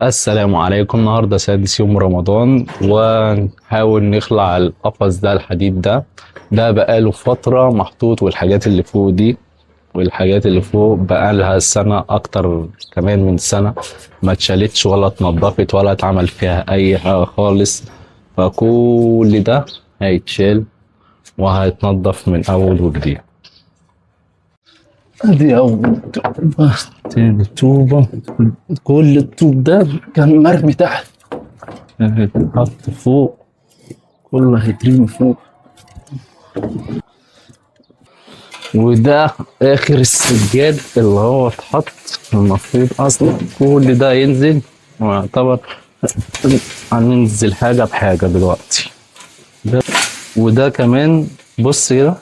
السلام عليكم. النهارده سادس يوم رمضان ونحاول نخلع القفص ده، الحديد ده بقاله فترة محطوط، والحاجات اللي فوق دي والحاجات اللي فوق بقالها سنة، أكتر كمان من سنة، ما اتشالتش ولا اتنضفت ولا اتعمل فيها أي حاجة خالص. فكل ده هيتشال وهيتنضف من أول وجديد. ادي اول طوبة، تاني طوبة. كل الطوب ده كان مرمي تحت، هيتحط فوق، كله هيترمي فوق. وده اخر السجاد اللي هو اتحط. المفروض اصلا كل ده ينزل، ويعتبر هننزل حاجة بحاجة دلوقتي. ده وده كمان، بص كده،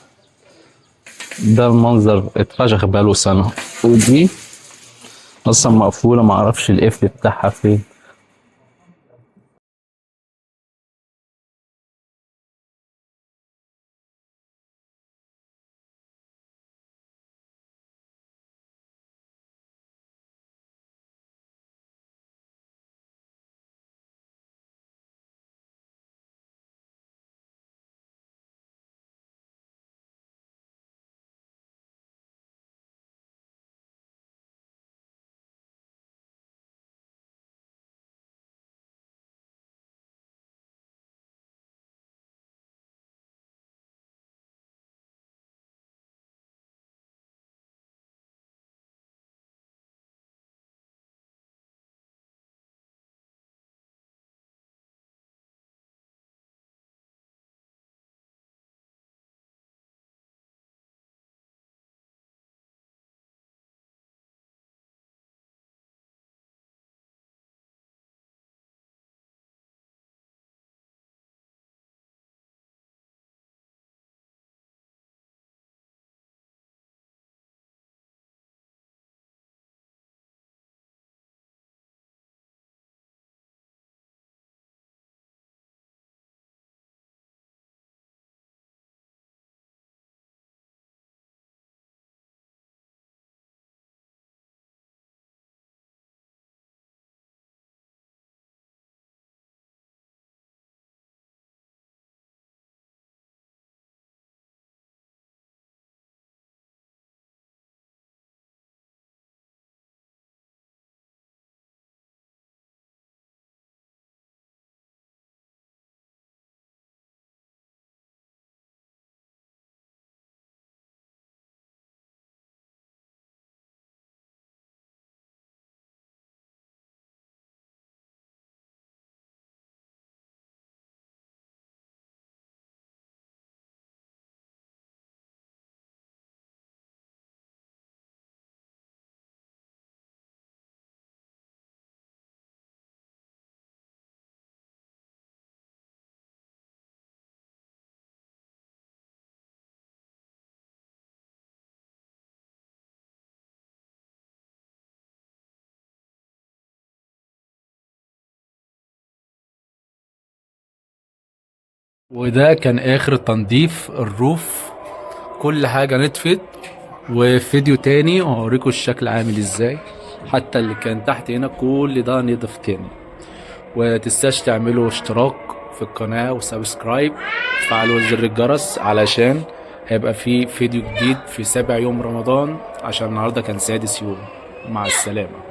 ده المنظر اتفشخ بقاله سنة، ودي اصلا مقفولة، معرفش القفل بتاعها فين. وده كان اخر تنظيف الروف، كل حاجة نطفت. وفي فيديو تاني هوريكم الشكل عامل ازاي، حتى اللي كان تحت هنا كل ده نضف تاني. ومتنساش تعملوا اشتراك في القناة وسبسكرايب، وتفعلوا زر الجرس علشان هيبقى في فيديو جديد في 7 يوم رمضان، عشان النهاردة كان سادس يوم. مع السلامة.